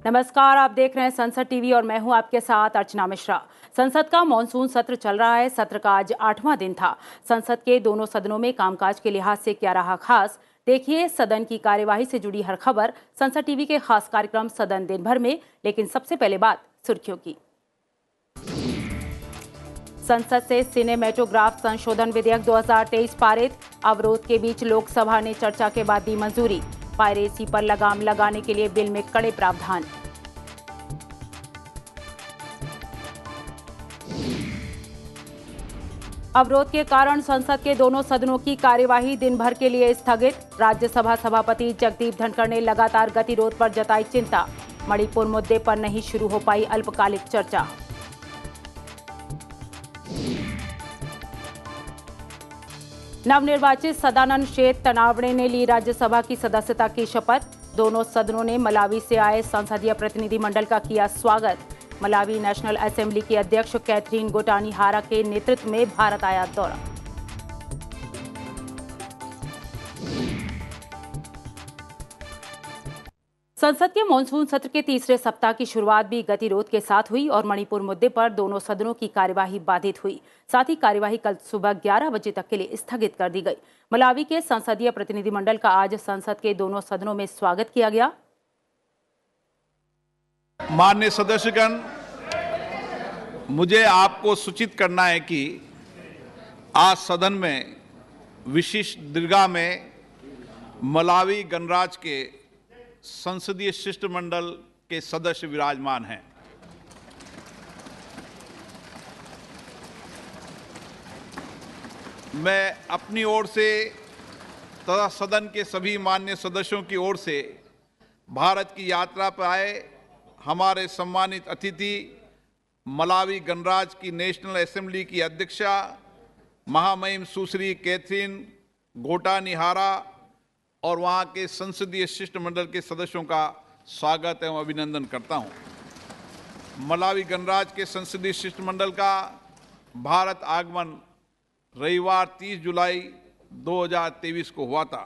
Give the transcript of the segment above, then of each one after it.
नमस्कार, आप देख रहे हैं संसद टीवी और मैं हूं आपके साथ अर्चना मिश्रा। संसद का मॉनसून सत्र चल रहा है। सत्र का आज 8वां दिन था। संसद के दोनों सदनों में कामकाज के लिहाज से क्या रहा खास, देखिए सदन की कार्यवाही से जुड़ी हर खबर संसद टीवी के खास कार्यक्रम सदन दिन भर में। लेकिन सबसे पहले बात सुर्खियों की। संसद से सिनेमेटोग्राफ संशोधन विधेयक 2023 पारित। अवरोध के बीच लोकसभा ने चर्चा के बाद दी मंजूरी। पायरेसी पर लगाम लगाने के लिए बिल में कड़े प्रावधान। अवरोध के कारण संसद के दोनों सदनों की कार्यवाही दिन भर के लिए स्थगित। राज्यसभा सभापति जगदीप धनखड़ ने लगातार गतिरोध पर जताई चिंता। मणिपुर मुद्दे पर नहीं शुरू हो पाई अल्पकालिक चर्चा। नवनिर्वाचित सदानंद शेठ तनावड़े ने ली राज्यसभा की सदस्यता की शपथ। दोनों सदनों ने मलावी से आए संसदीय प्रतिनिधिमंडल का किया स्वागत। मलावी नेशनल असेंबली की अध्यक्ष कैथरीन गोटानी हारा के नेतृत्व में भारत आया दौरा। संसद के मॉनसून सत्र के तीसरे सप्ताह की शुरुआत भी गतिरोध के साथ हुई और मणिपुर मुद्दे पर दोनों सदनों की कार्यवाही बाधित हुई। साथ ही कार्यवाही कल सुबह 11 बजे तक के लिए स्थगित कर दी गई। मलावी के संसदीय प्रतिनिधिमंडल का आज संसद के दोनों सदनों में स्वागत किया गया। माननीय सदस्यगण, मुझे आपको सूचित करना है कि आज सदन में विशिष्ट दीर्घा में मलावी गणराज्य के संसदीय शिष्टमंडल के सदस्य विराजमान हैं। मैं अपनी ओर से तथा सदन के सभी माननीय सदस्यों की ओर से भारत की यात्रा पर आए हमारे सम्मानित अतिथि मलावी गणराज्य की नेशनल असेंबली की अध्यक्षा महामहिम सुश्री कैथरीन गोटानी हारा और वहाँ के संसदीय शिष्टमंडल के सदस्यों का स्वागत एवं अभिनंदन करता हूँ। मलावी गणराज्य के संसदीय शिष्टमंडल का भारत आगमन रविवार 30 जुलाई 2023 को हुआ था।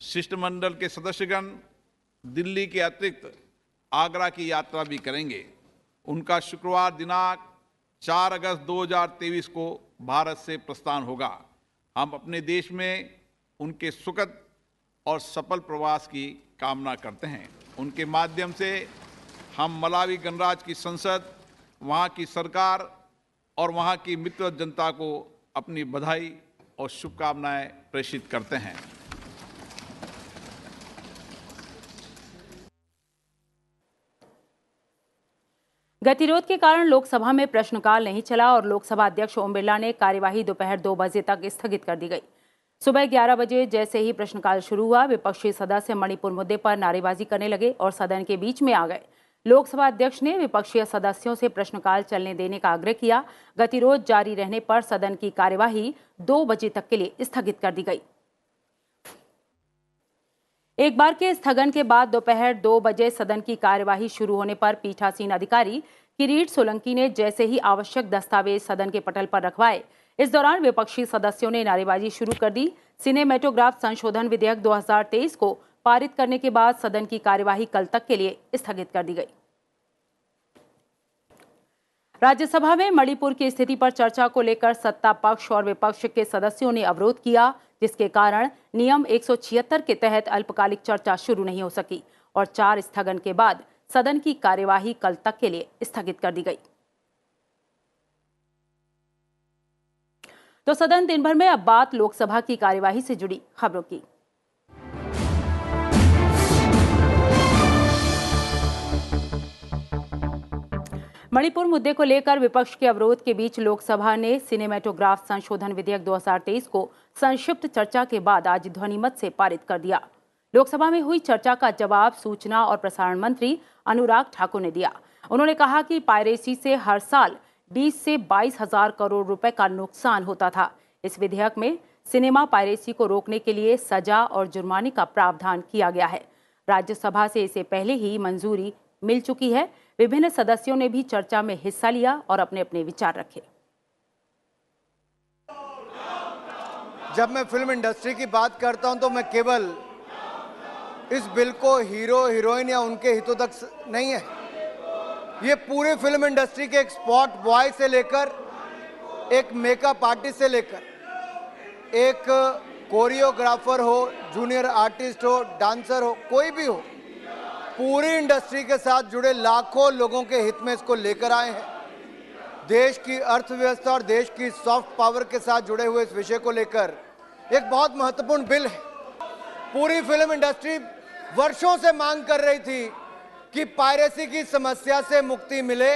शिष्टमंडल के सदस्यगण दिल्ली के अतिरिक्त आगरा की यात्रा भी करेंगे। उनका शुक्रवार दिनांक 4 अगस्त 2023 को भारत से प्रस्थान होगा। हम अपने देश में उनके सुखद और सफल प्रवास की कामना करते हैं। उनके माध्यम से हम मलावी गणराज्य की संसद, वहाँ की सरकार और वहाँ की मित्र जनता को अपनी बधाई और शुभकामनाएं प्रेषित करते हैं। गतिरोध के कारण लोकसभा में प्रश्नकाल नहीं चला और लोकसभा अध्यक्ष ओम बिरला ने कार्यवाही दोपहर 2 बजे तक स्थगित कर दी गई। सुबह 11 बजे जैसे ही प्रश्नकाल शुरू हुआ, विपक्षी सदस्य मणिपुर मुद्दे पर नारेबाजी करने लगे और सदन के बीच में आ गए। लोकसभा अध्यक्ष ने विपक्षी सदस्यों से प्रश्नकाल चलने देने का आग्रह किया। गतिरोध जारी रहने पर सदन की कार्यवाही 2 बजे तक के लिए स्थगित कर दी गई। एक बार के स्थगन के बाद दोपहर 2 बजे सदन की कार्यवाही शुरू होने पर पीठासीन अधिकारी किरीट सोलंकी ने जैसे ही आवश्यक दस्तावेज सदन के पटल पर रखवाए, इस दौरान विपक्षी सदस्यों ने नारेबाजी शुरू कर दी। सिनेमेटोग्राफ संशोधन विधेयक 2023 को पारित करने के बाद सदन की कार्यवाही कल तक के लिए स्थगित कर दी गई। राज्यसभा में मणिपुर की स्थिति पर चर्चा को लेकर सत्ता पक्ष और विपक्ष के सदस्यों ने अवरोध किया, जिसके कारण नियम 176 के तहत अल्पकालिक चर्चा शुरू नहीं हो सकी और 4 स्थगन के बाद सदन की कार्यवाही कल तक के लिए स्थगित कर दी गई। तो सदन दिन भर में अब बात लोकसभा की कार्यवाही से जुड़ी खबरों की। मणिपुर मुद्दे को लेकर विपक्ष के अवरोध के बीच लोकसभा ने सिनेमेटोग्राफ संशोधन विधेयक 2023 को संक्षिप्त चर्चा के बाद आज ध्वनिमत से पारित कर दिया। लोकसभा में हुई चर्चा का जवाब सूचना और प्रसारण मंत्री अनुराग ठाकुर ने दिया। उन्होंने कहा कि पायरेसी से हर साल 20 से 22 हजार करोड़ रुपए का नुकसान होता था। इस विधेयक में सिनेमा पायरेसी को रोकने के लिए सजा और जुर्माने का प्रावधान किया गया है। राज्यसभा से इसे पहले ही मंजूरी मिल चुकी है। विभिन्न सदस्यों ने भी चर्चा में हिस्सा लिया और अपने अपने विचार रखे। जब मैं फिल्म इंडस्ट्री की बात करता हूं तो मैं केवल इस बिल को हीरो हीरोइन या उनके हितों तक नहीं है। ये पूरे फिल्म इंडस्ट्री के एक स्पॉट बॉय से लेकर एक मेकअप आर्टिस्ट से लेकर एक कोरियोग्राफर हो, जूनियर आर्टिस्ट हो, डांसर हो, कोई भी हो, पूरी इंडस्ट्री के साथ जुड़े लाखों लोगों के हित में इसको लेकर आए हैं। देश की अर्थव्यवस्था और देश की सॉफ्ट पावर के साथ जुड़े हुए इस विषय को लेकर एक बहुत महत्वपूर्ण बिल है। पूरी फिल्म इंडस्ट्री वर्षों से मांग कर रही थी कि पायरेसी की समस्या से मुक्ति मिले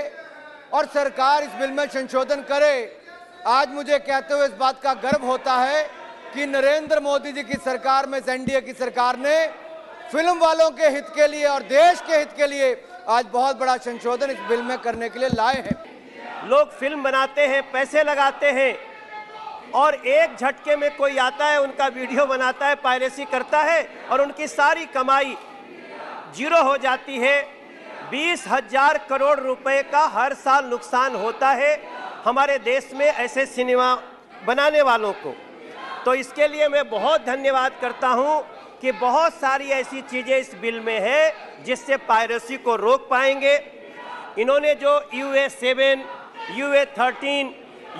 और सरकार इस बिल में संशोधन करे। आज मुझे कहते हुए इस बात का गर्व होता है कि नरेंद्र मोदी जी की सरकार में, एनडीए की सरकार ने फिल्म वालों के हित के लिए और देश के हित के लिए आज बहुत बड़ा संशोधन इस बिल में करने के लिए लाए हैं। लोग फिल्म बनाते हैं, पैसे लगाते हैं और एक झटके में कोई आता है, उनका वीडियो बनाता है, पायरेसी करता है और उनकी सारी कमाई जीरो हो जाती है। 20,000 करोड़ रुपए का हर साल नुकसान होता है हमारे देश में ऐसे सिनेमा बनाने वालों को। तो इसके लिए मैं बहुत धन्यवाद करता हूं कि बहुत सारी ऐसी चीज़ें इस बिल में है जिससे पायरेसी को रोक पाएंगे। इन्होंने जो UA7, UA13,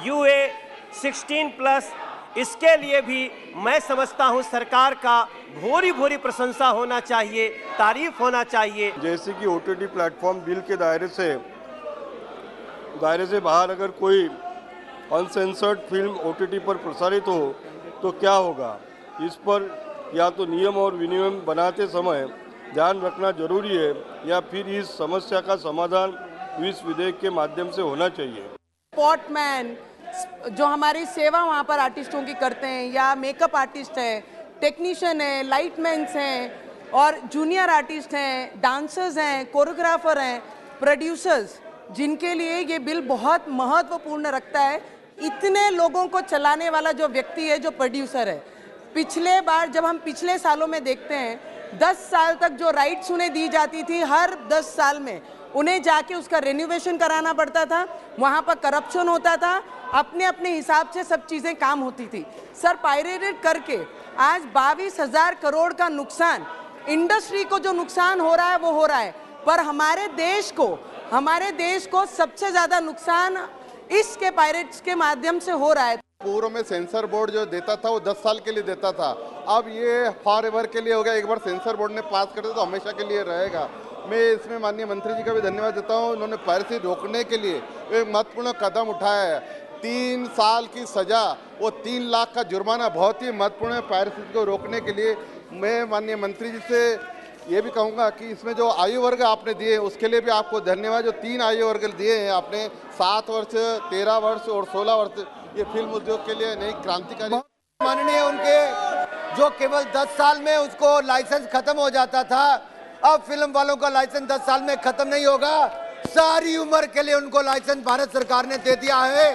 UA16+, इसके लिए भी मैं समझता हूं सरकार का भूरी भूरी प्रशंसा होना चाहिए, तारीफ होना चाहिए। जैसे कि OTT प्लेटफॉर्म बिल के दायरे से बाहर अगर कोई अनसेंसर्ड फिल्म OTT पर प्रसारित हो तो क्या होगा, इस पर या तो नियम और विनियम बनाते समय ध्यान रखना जरूरी है या फिर इस समस्या का समाधान इस विधेयक के माध्यम से होना चाहिए। स्पॉटमैन जो हमारी सेवा वहाँ पर आर्टिस्टों की करते हैं, या मेकअप आर्टिस्ट है, टेक्नीशियन है, लाइटमैन्स हैं और जूनियर आर्टिस्ट हैं, डांसर्स हैं, कोरियोग्राफर हैं, प्रोड्यूसर्स, जिनके लिए ये बिल बहुत महत्वपूर्ण रखता है। इतने लोगों को चलाने वाला जो व्यक्ति है, जो प्रोड्यूसर है, पिछले बार जब हम पिछले सालों में देखते हैं 10 साल तक जो राइट्स उन्हें दी जाती थी, हर 10 साल में उन्हें जाके उसका रेनोवेशन कराना पड़ता था, वहाँ पर करप्शन होता था, अपने अपने हिसाब से सब चीज़ें काम होती थी। सर, पायरेटेड करके आज 22,000 करोड़ का नुकसान, इंडस्ट्री को जो नुकसान हो रहा है वो हो रहा है, पर हमारे देश को सबसे ज़्यादा नुकसान इसके पायरेट्स के माध्यम से हो रहा है। पूर्व में सेंसर बोर्ड जो देता था वो 10 साल के लिए देता था, अब ये फॉर एवर के लिए हो गया। एक बार सेंसर बोर्ड ने पास कर दिया तो हमेशा के लिए रहेगा। मैं इसमें माननीय मंत्री जी का भी धन्यवाद देता हूँ, उन्होंने पायरेसी रोकने के लिए एक महत्वपूर्ण कदम उठाया है। 3 साल की सज़ा, वो 3 लाख का जुर्माना बहुत ही महत्वपूर्ण है पायरेसी को रोकने के लिए। मैं माननीय मंत्री जी से ये भी कहूँगा कि इसमें जो आयु वर्ग आपने दिए उसके लिए भी आपको धन्यवाद। जो 3 आयु वर्ग दिए हैं आपने, 7 वर्ष, 13 वर्ष और 16 वर्ष, ये फिल्म उद्योग के लिए नई क्रांतिकारी। माननीय उनके जो केवल 10 साल में उसको लाइसेंस खत्म हो जाता था, अब फिल्म वालों का लाइसेंस 10 साल में खत्म नहीं होगा, सारी उम्र के लिए उनको लाइसेंस भारत सरकार ने दे दिया है।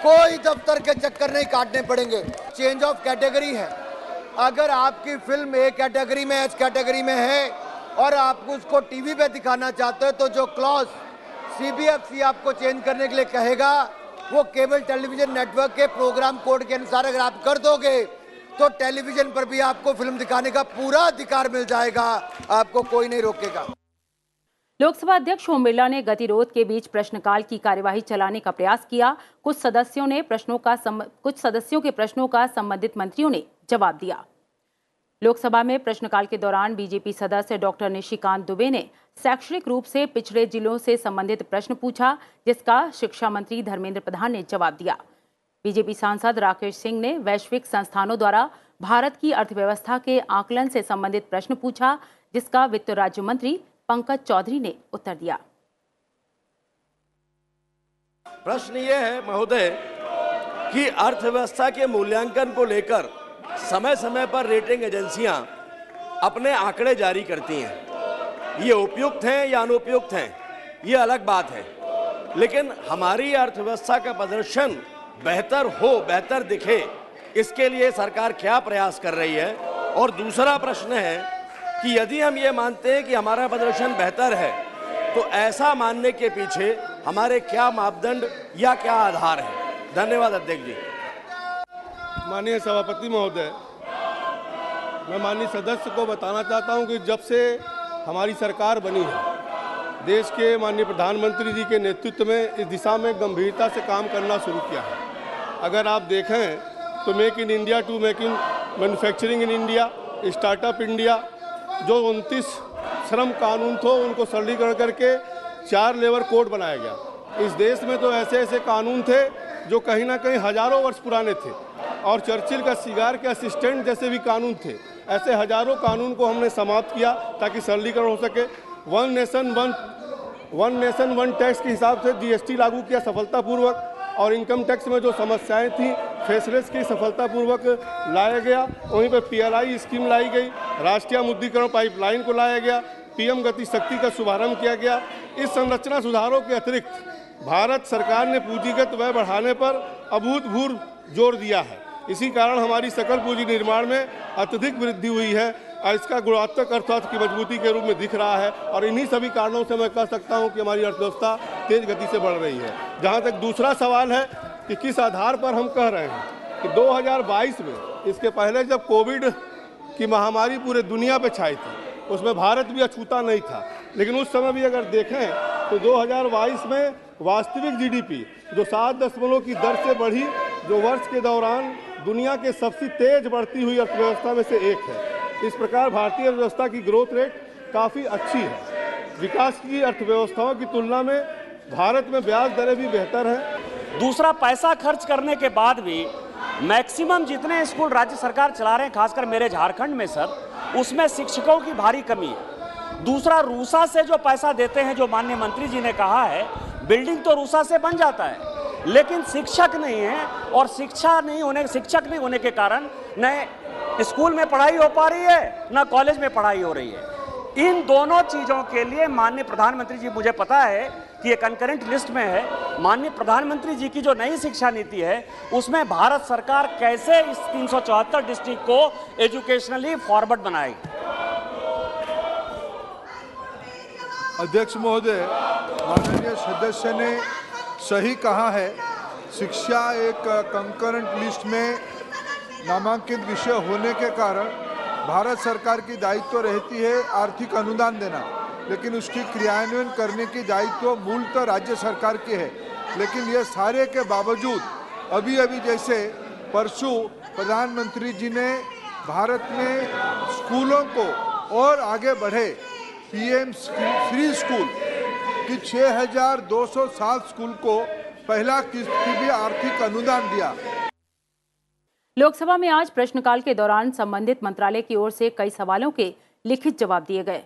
कोई दफ्तर के चक्कर नहीं काटने पड़ेंगे। चेंज ऑफ कैटेगरी है, अगर आपकी फिल्म A कैटेगरी में, H कैटेगरी में है और आप उसको टीवी पे दिखाना चाहते हो तो जो क्लॉज CBFC आपको चेंज करने के लिए कहेगा वो केबल टेलीविजन नेटवर्क के प्रोग्राम कोड के अनुसार अगर आप कर दोगे तो टेलीविजन पर भी आपको फिल्म दिखाने का पूरा अधिकार मिल जाएगा, आपको कोई नहीं रोकेगा। लोकसभा अध्यक्ष ओम बिरला ने गतिरोध के बीच प्रश्नकाल की कार्यवाही चलाने का प्रयास किया। कुछ सदस्यों के प्रश्नों का संबंधित मंत्रियों ने जवाब दिया। लोकसभा में प्रश्नकाल के दौरान बीजेपी सदस्य डॉक्टर निशिकांत दुबे ने शैक्षणिक रूप से पिछड़े जिलों से संबंधित प्रश्न पूछा, जिसका शिक्षा मंत्री धर्मेंद्र प्रधान ने जवाब दिया। बीजेपी सांसद राकेश सिंह ने वैश्विक संस्थानों द्वारा भारत की अर्थव्यवस्था के आकलन से संबंधित प्रश्न पूछा, जिसका वित्त राज्य मंत्री पंकज चौधरी ने उत्तर दिया। प्रश्न ये है महोदय कि अर्थव्यवस्था के मूल्यांकन को लेकर समय समय पर रेटिंग एजेंसियां अपने आंकड़े जारी करती हैं। ये उपयुक्त हैं या अनुपयुक्त हैं, ये अलग बात है, लेकिन हमारी अर्थव्यवस्था का प्रदर्शन बेहतर हो, बेहतर दिखे, इसके लिए सरकार क्या प्रयास कर रही है। और दूसरा प्रश्न है कि यदि हम ये मानते हैं कि हमारा प्रदर्शन बेहतर है तो ऐसा मानने के पीछे हमारे क्या मापदंड या क्या आधार है। धन्यवाद अध्यक्ष जी। माननीय सभापति महोदय, मैं माननीय सदस्य को बताना चाहता हूं कि जब से हमारी सरकार बनी है, देश के माननीय प्रधानमंत्री जी के नेतृत्व में इस दिशा में गंभीरता से काम करना शुरू किया है। अगर आप देखें तो make in India to make in manufacturing in India, startup India, जो 29 श्रम कानून थे उनको सरलीकरण करके 4 लेबर कोड बनाया गया। इस देश में तो ऐसे ऐसे कानून थे जो कहीं ना कहीं हजारों वर्ष पुराने थे, और चर्चिल का सिगार के असिस्टेंट जैसे भी कानून थे। ऐसे हजारों कानून को हमने समाप्त किया ताकि सरलीकरण हो सके। वन नेशन वन टैक्स के हिसाब से जीएसटी लागू किया सफलतापूर्वक, और इनकम टैक्स में जो समस्याएं थी फेसलेस की सफलतापूर्वक लाया गया। वहीं पर पीएलआई स्कीम लाई गई, राष्ट्रीय मुद्रीकरण पाइपलाइन को लाया गया, पीएम गति शक्ति का शुभारंभ किया गया। इस संरचना सुधारों के अतिरिक्त भारत सरकार ने पूंजीगत व्यय बढ़ाने पर अभूतपूर्व जोर दिया है। इसी कारण हमारी सकल पूंजी निर्माण में अत्यधिक वृद्धि हुई है, और इसका गुणात्मक अर्थव्यवस्था की मजबूती के रूप में दिख रहा है। और इन्हीं सभी कारणों से मैं कह सकता हूं कि हमारी अर्थव्यवस्था तेज गति से बढ़ रही है। जहां तक दूसरा सवाल है कि किस आधार पर हम कह रहे हैं कि 2022 में, इसके पहले जब कोविड की महामारी पूरे दुनिया पे छाई थी, उसमें भारत भी अछूता नहीं था, लेकिन उस समय भी अगर देखें तो 2022 में वास्तविक जीडीपी जो 7 की दर से बढ़ी, जो वर्ष के दौरान दुनिया के सबसे तेज बढ़ती हुई अर्थव्यवस्था में से एक है। इस प्रकार भारतीय अर्थव्यवस्था की ग्रोथ रेट काफ़ी अच्छी है। विकास की अर्थव्यवस्थाओं की तुलना में भारत में ब्याज दरें भी बेहतर हैं। दूसरा, पैसा खर्च करने के बाद भी मैक्सिमम जितने स्कूल राज्य सरकार चला रहे हैं, खासकर मेरे झारखंड में सर, उसमें शिक्षकों की भारी कमी है। दूसरा, रूसा से जो पैसा देते हैं, जो माननीय मंत्री जी ने कहा है, बिल्डिंग तो रूसा से बन जाता है, लेकिन शिक्षक नहीं है, और शिक्षक नहीं होने के कारण न स्कूल में पढ़ाई हो पा रही है, न कॉलेज में पढ़ाई हो रही है। इन दोनों चीजों के लिए माननीय प्रधानमंत्री जी, मुझे पता है कि ये कंकरेंट लिस्ट में है, माननीय प्रधानमंत्री जी की जो नई शिक्षा नीति है उसमें भारत सरकार कैसे इस 374 डिस्ट्रिक्ट को एजुकेशनली फॉरवर्ड बनाएगी। अध्यक्ष महोदय, माननीय सदस्य ने सही कहा है। शिक्षा एक कंकरेंट लिस्ट में नामांकित विषय होने के कारण भारत सरकार की दायित्व रहती है आर्थिक अनुदान देना, लेकिन उसकी क्रियान्वयन करने की दायित्व मूलतः राज्य सरकार की है। लेकिन ये सारे के बावजूद अभी जैसे परसों प्रधानमंत्री जी ने भारत में स्कूलों को और आगे बढ़े, पीएम श्री स्कूल की 6207 स्कूल को पहला किस्त की भी आर्थिक अनुदान दिया। लोकसभा में आज प्रश्नकाल के दौरान संबंधित मंत्रालय की ओर से कई सवालों के लिखित जवाब दिए गए।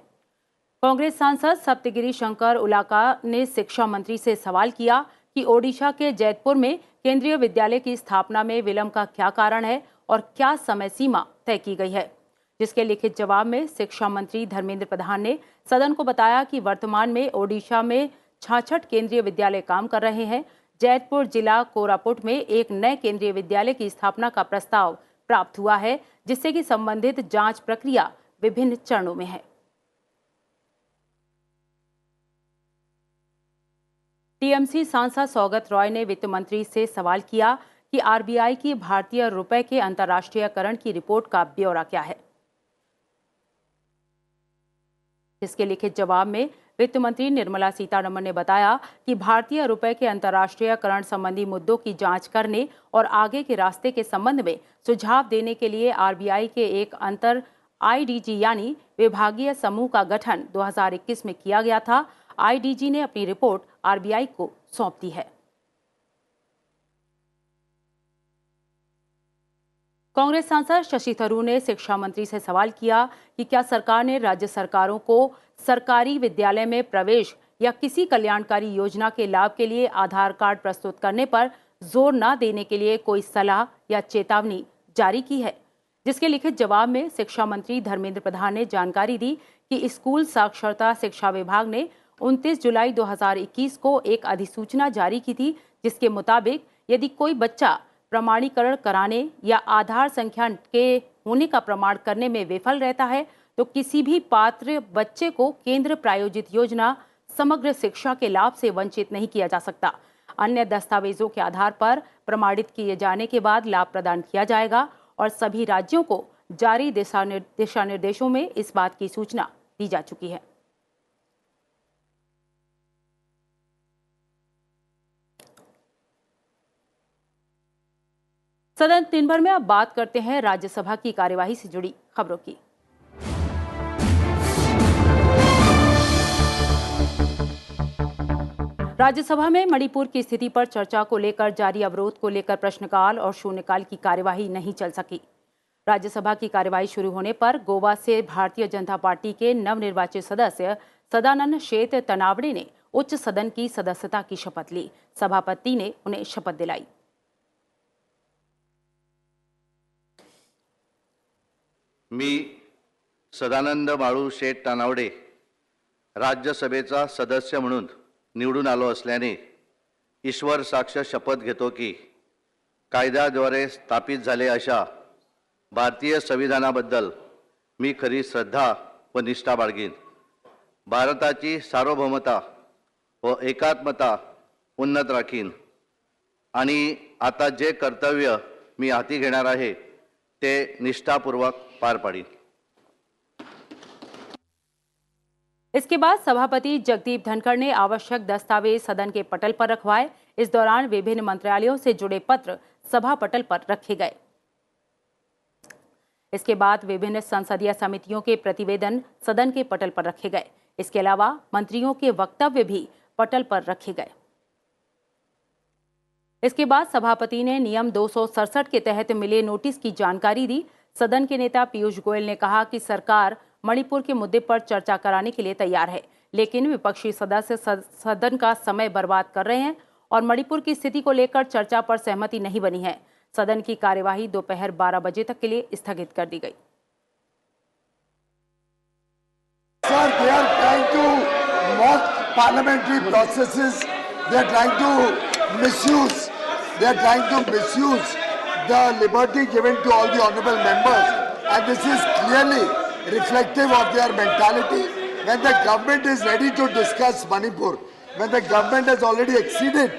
कांग्रेस सांसद सप्तगिरी शंकर उलाका ने शिक्षा मंत्री से सवाल किया कि ओडिशा के जैतपुर में केंद्रीय विद्यालय की स्थापना में विलंब का क्या कारण है और क्या समय सीमा तय की गई है। जिसके लिखित जवाब में शिक्षा मंत्री धर्मेंद्र प्रधान ने सदन को बताया कि वर्तमान में ओडिशा में 66 केंद्रीय विद्यालय काम कर रहे हैं। जैतपुर जिला कोरापुट में एक नए केंद्रीय विद्यालय की स्थापना का प्रस्ताव प्राप्त हुआ है, जिससे कि संबंधित जांच प्रक्रिया विभिन्न चरणों में है। टीएमसी सांसद सौगत रॉय ने वित्त मंत्री से सवाल किया कि आरबीआई की भारतीय रुपए के अंतर्राष्ट्रीयकरण की रिपोर्ट का ब्यौरा क्या है। इसके लिखित जवाब में वित्त मंत्री निर्मला सीतारमण ने बताया कि भारतीय रुपए के अंतर्राष्ट्रीयकरण संबंधी मुद्दों की जांच करने और आगे के रास्ते के संबंध में सुझाव देने के लिए आरबीआई के एक अंतर आईडीजी यानी विभागीय समूह का गठन 2021 में किया गया था। आईडीजी ने अपनी रिपोर्ट आरबीआई को सौंप दी है। कांग्रेस सांसद शशि थरूर ने शिक्षा मंत्री से सवाल किया कि क्या सरकार ने राज्य सरकारों को सरकारी विद्यालय में प्रवेश या किसी कल्याणकारी योजना के लाभ के लिए आधार कार्ड प्रस्तुत करने पर जोर न देने के लिए कोई सलाह या चेतावनी जारी की है। जिसके लिखित जवाब में शिक्षा मंत्री धर्मेंद्र प्रधान ने जानकारी दी कि स्कूल साक्षरता शिक्षा विभाग ने 29 जुलाई 2021 को एक अधिसूचना जारी की थी, जिसके मुताबिक यदि कोई बच्चा प्रमाणीकरण कराने या आधार संख्या के होने का प्रमाण करने में विफल रहता है तो किसी भी पात्र बच्चे को केंद्र प्रायोजित योजना समग्र शिक्षा के लाभ से वंचित नहीं किया जा सकता। अन्य दस्तावेजों के आधार पर प्रमाणित किए जाने के बाद लाभ प्रदान किया जाएगा और सभी राज्यों को जारी दिशा निर्देशों में इस बात की सूचना दी जा चुकी है। सदन दिन भर में अब बात करते हैं राज्यसभा की कार्यवाही से जुड़ी खबरों की। राज्यसभा में मणिपुर की स्थिति पर चर्चा को लेकर जारी अवरोध को लेकर प्रश्नकाल और शून्यकाल की कार्यवाही नहीं चल सकी। राज्यसभा की कार्यवाही शुरू होने पर गोवा से भारतीय जनता पार्टी के नवनिर्वाचित सदस्य सदानंद शेत तनावड़े ने उच्च सदन की सदस्यता की शपथ ली। सभापति ने उन्हें शपथ दिलाई। मी सदानंद बाळू शेठ तानावडे राज्यसभेचा सदस्य म्हणून निवडून आलो असल्याने ईश्वर साक्ष शपथ घेतो की कायद्याद्वारे स्थापित झाले अशा भारतीय संविधानाबद्दल मी खरी श्रद्धा व निष्ठा बाळगीन। भारताची सार्वभौमता व एकात्मता उन्नत राखीन आणि आता जे कर्तव्य मी हाती घेणार आहे ते निष्ठापूर्वक पार पाडीन। इसके बाद सभापति जगदीप धनखड़ ने आवश्यक दस्तावेज सदन के पटल पर रखवाए। इस दौरान विभिन्न मंत्रालयों से जुड़े पत्र सभा पटल पर रखे गए। इसके बाद विभिन्न संसदीय समितियों के प्रतिवेदन सदन के पटल पर रखे गए। इसके अलावा मंत्रियों के वक्तव्य भी पटल पर रखे गए। इसके बाद सभापति ने नियम 267 के तहत मिले नोटिस की जानकारी दी। सदन के नेता पीयूष गोयल ने कहा कि सरकार मणिपुर के मुद्दे पर चर्चा कराने के लिए तैयार है, लेकिन विपक्षी सदस्य सदन का समय बर्बाद कर रहे हैं और मणिपुर की स्थिति को लेकर चर्चा पर सहमति नहीं बनी है। सदन की कार्यवाही दोपहर 12 बजे तक के लिए स्थगित कर दी गई। Sir, they are trying to mock parliamentary processes. They are trying to misuse. They are trying to misuse the liberty given to all the honourable members, and this is clearly reflective of their mentality. When the government is ready to discuss Manipur, when the government has already acceded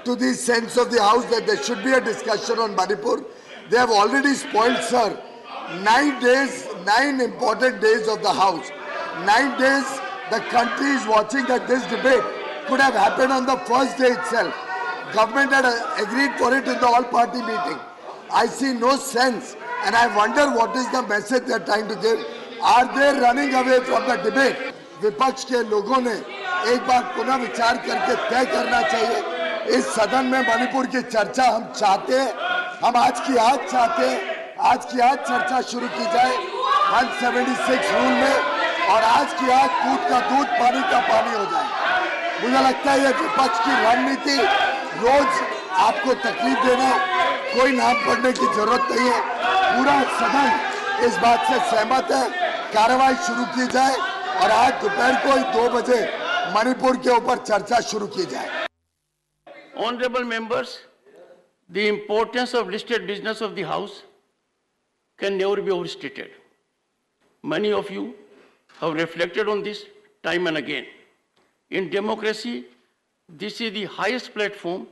to the sense of the House that there should be a discussion on Manipur, they have already spoiled, sir, 9 days, 9 important days of the House. 9 days the country is watching that this debate could have happened on the first day itself. Government had agreed for it in the all-party meeting. I see no sense, and I wonder what is the message they are trying to give. Are they running away from the debate? विपक्ष के लोगों ने एक बार पुनः विचार करके तय करना चाहिए। इस सदन में मणिपुर की चर्चा हम चाहते हैं, हम आज की आज चाहते हैं, आज की आज चर्चा शुरू की जाए 176 रूल में, और आज की आज दूध का दूध पानी का पानी हो जाए। मुझे लगता है ये विपक्ष की रणनीति, रोज आपको तकलीफ देना, कोई नाम पढ़ने की जरूरत नहीं है। पूरा सदन इस बात से सहमत है, कार्रवाई शुरू की जाए और आज दोपहर को 2 बजे मणिपुर के ऊपर चर्चा शुरू की जाए। Honorable members, the importance of listed business of the House can never be overstated. Many of you have reflected on this time and again. In democracy, this is the highest platform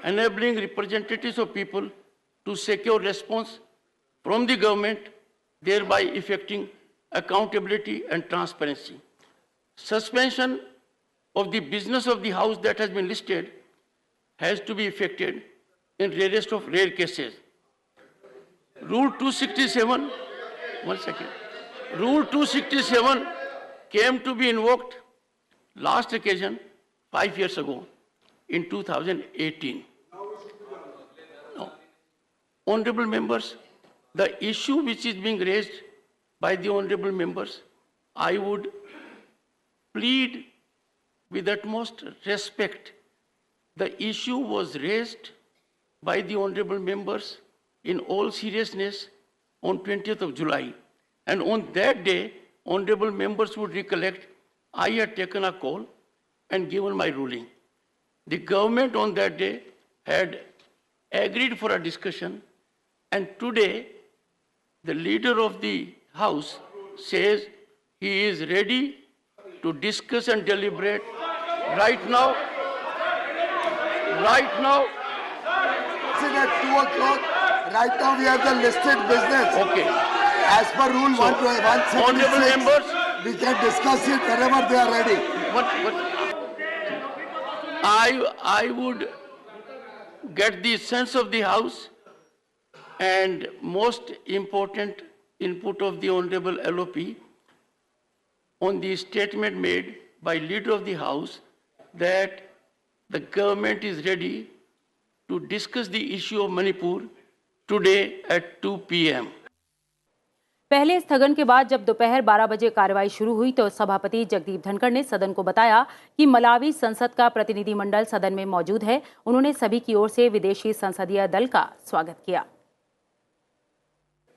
enabling representatives of people to secure response from the government, thereby effecting accountability and transparency. Suspension of the business of the House that has been listed has to be effected in rarest of rare cases. Rule 267, one second. Rule 267 came to be invoked last occasion 5 years ago in 2018. Now, honorable members, the issue which is being raised by the honorable members, I would plead with utmost respect. The issue was raised by the honorable members in all seriousness on 20th of July. And on that day, honorable members would recollect, I had taken a call and given my ruling. The government on that day had agreed for a discussion, and today the leader of the House says he is ready to discuss and deliberate right now. At 2 o'clock, right now we have the listed business. Okay. as per rule So, honorable 176, members, we can discuss it whenever they are ready. I would get the sense of the House and most important input of the Honorable LOP on the statement made by Leader of the House that the government is ready to discuss the issue of Manipur today at 2 p.m. पहले स्थगन के बाद जब दोपहर 12 बजे कार्रवाई शुरू हुई तो सभापति जगदीप धनखड़ ने सदन को बताया कि मलावी संसद का प्रतिनिधिमंडल सदन में मौजूद है। उन्होंने सभी की ओर से विदेशी संसदीय दल का स्वागत किया।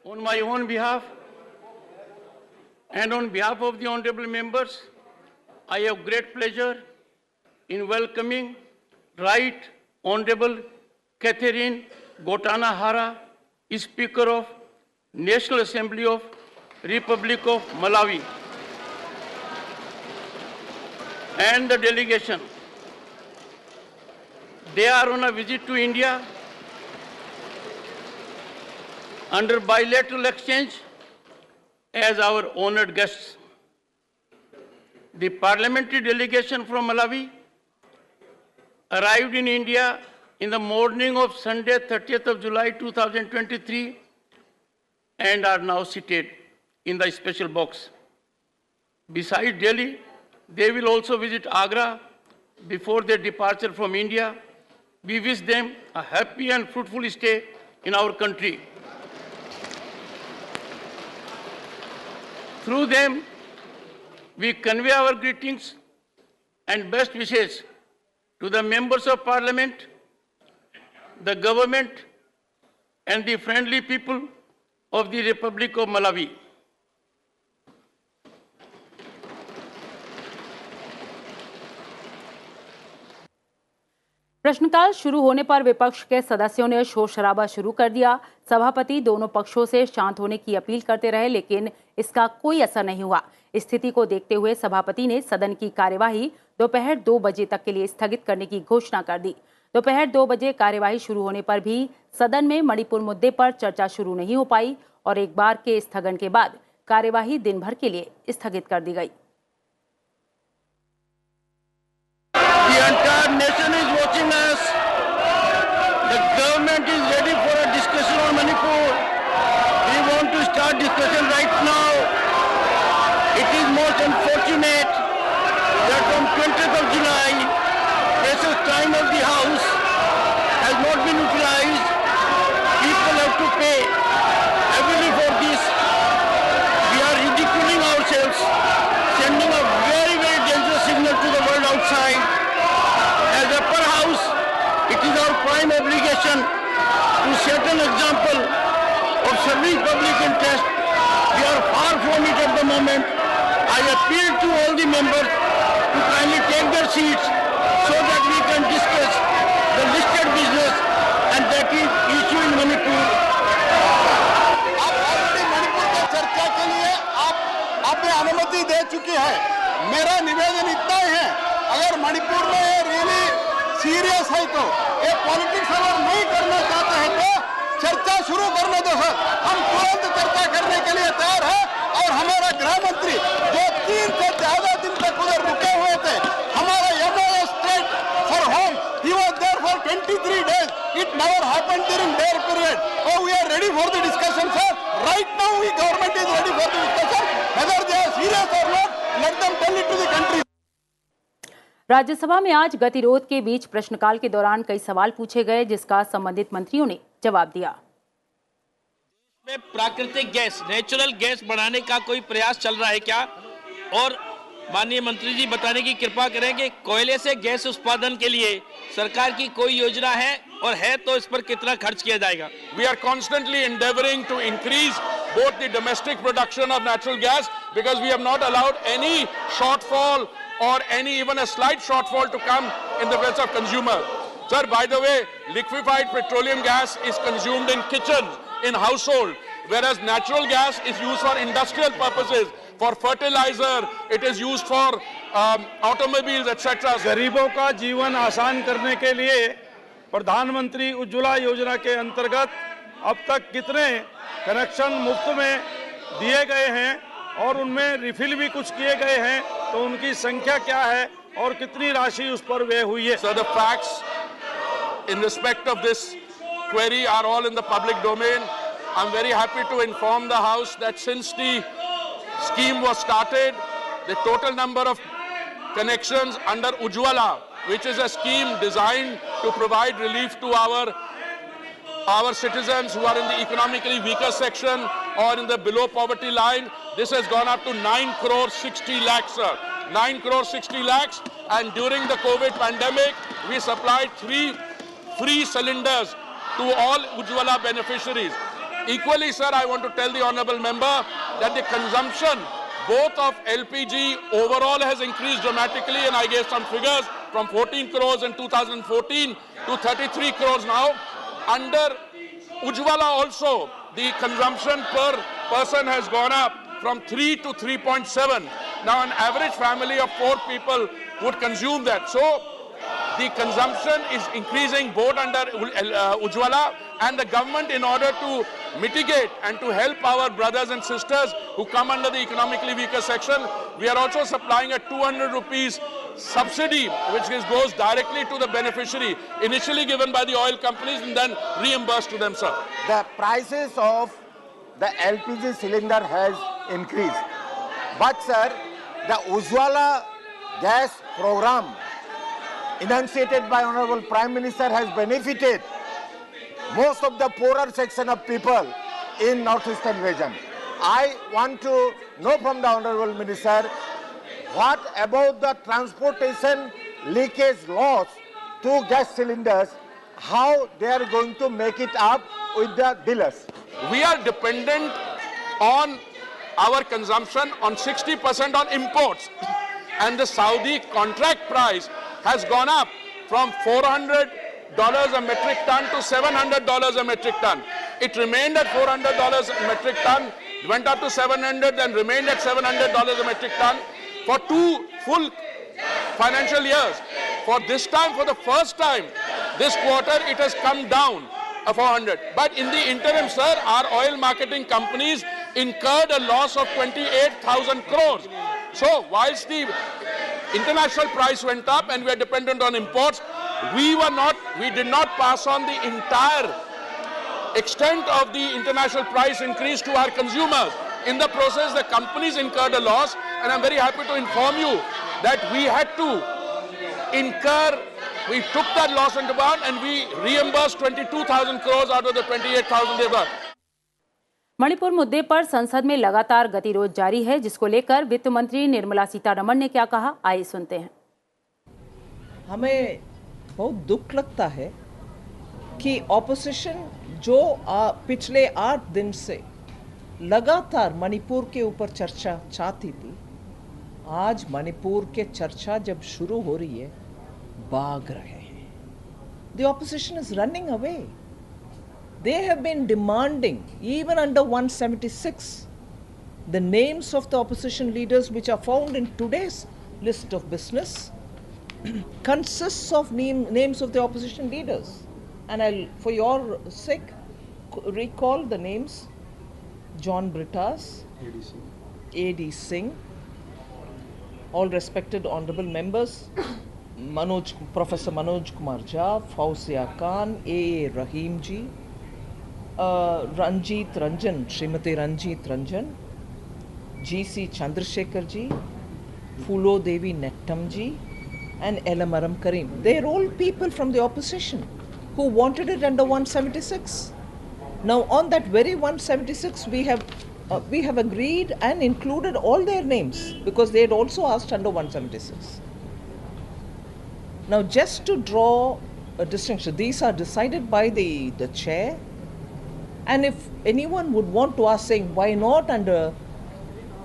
On my own behalf and on behalf of the honorable members, I have great pleasure in welcoming Right Honorable Catherine Gotana Hara, Speaker of National Assembly of Republic of Malawi, and the delegation. They are on a visit to India under bilateral exchange as our honored guests. The parliamentary delegation from Malawi arrived in India in the morning of Sunday, 30th of July 2023, and are now seated in the special box. Besides Delhi, they will also visit Agra before their departure from India. We wish them a happy and fruitful stay in our country. Through them, we convey our greetings and best wishes to the members of Parliament, the government, and the friendly people of the Republic of Malawi. प्रश्नकाल शुरू होने पर विपक्ष के सदस्यों ने शोर शराबा शुरू कर दिया। सभापति दोनों पक्षों से शांत होने की अपील करते रहे, लेकिन इसका कोई असर नहीं हुआ। स्थिति को देखते हुए सभापति ने सदन की कार्यवाही दोपहर 2 बजे तक के लिए स्थगित करने की घोषणा कर दी। दोपहर 2 बजे कार्यवाही शुरू होने पर भी सदन में मणिपुर मुद्दे पर चर्चा शुरू नहीं हो पाई और एक बार के स्थगन के बाद कार्यवाही दिन भर के लिए स्थगित कर दी गई। The entire nation is watching us. The government is ready for a discussion on Manipur. We want to start discussion right now. It is most unfortunate that on 20th of July, precious time of the House has not been utilized. People have to pay heavily for this. We are ridiculing ourselves, sending a very, very dangerous signal to the world outside. As upper house, it is our prime obligation to set an example of serving public interest. We are far from it at the moment. I appeal to all the members to kindly take their seats so that we can discuss the listed business, and that is issue in Manipur. Manipur में चर्चा के लिए आपने अनुमति दे चुकी है। मेरा निवेदन इतना ही है, अगर मणिपुर में ये रियली सीरियस है तो ये पॉलिटिक्स अगर नहीं करना चाहते हैं तो चर्चा शुरू करने दो सर। हम तुरंत चर्चा करने के लिए तैयार है। और हमारा गृह मंत्री जो 3 से ज्यादा दिन तक उधर रुके हुए थे, हमारा MOA state for home, he was there for 23 days. It never happened during their period. So we are ready for the discussion, sir. Right now, we government is ready for the discussion. Whether they are serious or not, let them tell it to the country. Rajya Sabha में आज गतिरोध के बीच प्रश्नकाल के दौरान कई सवाल पूछे गए, जिसका संबंधित मंत्रियों ने जवाब दिया। प्राकृतिक गैस, नेचुरल गैस बढ़ाने का कोई प्रयास चल रहा है क्या? और माननीय मंत्री जी बताने की कृपा करें कि कोयले से गैस उत्पादन के लिए सरकार की कोई योजना है, और है तो इस पर कितना खर्च किया जाएगा? We are constantly endeavoring to increase both the domestic production of natural gas, because we have not allowed any shortfall or any even a slight shortfall to come in the face of consumer. Sir, by the way, liquefied petroleum gas is consumed in kitchens, in household, whereas natural gas is used for industrial purposes, for fertilizer, it is used for automobiles, etc. गरीबों का जीवन आसान करने के लिए प्रधानमंत्री उज्ज्वला योजना के अंतर्गत अब तक कितने कनेक्शन मुफ्त में दिए गए हैं और उनमें रिफिल भी कुछ किए गए हैं, तो उनकी संख्या क्या है और कितनी राशि उस पर व्यय हुई है? So the facts in respect of this query are all in the public domain. I'm very happy to inform the House that since the scheme was started, the total number of connections under Ujjwala, which is a scheme designed to provide relief to our citizens who are in the economically weaker section or in the below poverty line, this has gone up to 9 crore 60 lakhs, sir. 9 crore 60 lakhs, and during the COVID pandemic, we supplied 3 free cylinders to all Ujjwala beneficiaries. Equally, sir, I want to tell the honorable member that the consumption both of LPG overall has increased dramatically, and I gave some figures from 14 crores in 2014 to 33 crores now. Under Ujjwala also, the consumption per person has gone up from 3 to 3.7. Now an average family of 4 people would consume that. So the consumption is increasing both under Ujjwala, and the government, in order to mitigate and to help our brothers and sisters who come under the economically weaker section, we are also supplying a 200 rupees subsidy which goes directly to the beneficiary, initially given by the oil companies and then reimbursed to them, sir. The prices of the LPG cylinder has increased. But sir, the Ujjwala gas program enunciated by Honorable Prime Minister has benefited most of the poorer section of people in northeastern region. I want to know from the Honorable Minister, what about the transportation leakage loss to gas cylinders, how they are going to make it up with the dealers? We are dependent on our consumption on 60% on imports, and the Saudi contract price has gone up from $400 a metric ton to $700 a metric ton. It remained at $400 a metric ton, went up to $700, then remained at $700 a metric ton for 2 full financial years. For this time, for the first time, this quarter, it has come down a 400. But in the interim, sir, our oil marketing companies incurred a loss of 28,000 crores. So whilst the international price went up and we are dependent on imports, we did not pass on the entire extent of the international price increase to our consumers. In the process, the companies incurred a loss, and I'm very happy to inform you that we had to we took that loss into account and we reimbursed 22,000 crores out of the 28,000 they were. Manipur मुद्दे पर संसद में लगातार गतिरोध जारी है, जिसको लेकर वित्त मंत्री निर्मला सीतारमण ने क्या कहा, आइए सुनते हैं। हमें बहुत दुख लगता है कि ऑपोजिशन जो पिछले 8 दिन से लगातार मणिपुर के ऊपर चर्चा चाहती थी, आज मणिपुर के चर्चा जब शुरू हो रही है, भाग रहे हैं। The opposition is running away. They have been demanding, even under 176, the names of the opposition leaders which are found in today's list of business consists of names of the opposition leaders. And I'll, for your sake, recall the names: John Brittas, A.D. Singh, all respected honorable members, Professor Manoj Kumar Jha, Fauzia Khan, A.A. Rahim ji, Ranjit Ranjan, Srimati Ranjit Ranjan, G.C. Chandrasekhar ji, Fulo Devi Nettam ji, and Elamaram Karim. They are all people from the opposition who wanted it under 176. Now on that very 176, we have agreed and included all their names because they had also asked under 176. Now just to draw a distinction, these are decided by the chair, and if anyone would want to ask saying why not under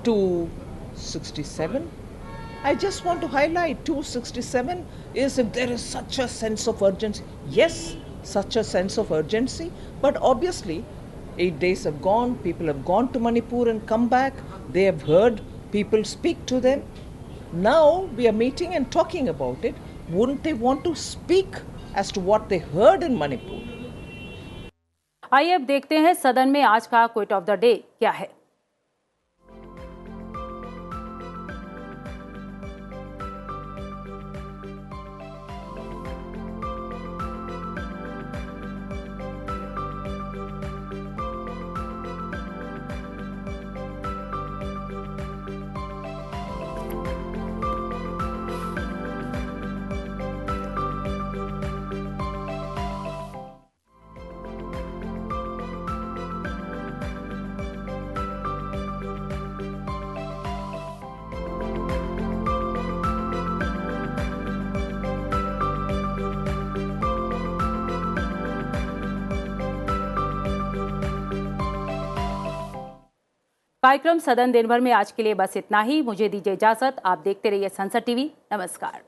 267, I just want to highlight 267 is if there is such a sense of urgency. Yes, such a sense of urgency, but obviously 8 days have gone, people have gone to Manipur and come back, they have heard people speak to them. Now we are meeting and talking about it. Wouldn't they want to speak as to what they heard in Manipur? आइए अब देखते हैं सदन में आज का quit of the day क्या है। कार्यक्रम सदन दिन भर में आज के लिए बस इतना ही। मुझे दीजिए इजाजत। आप देखते रहिए संसद टीवी। नमस्कार।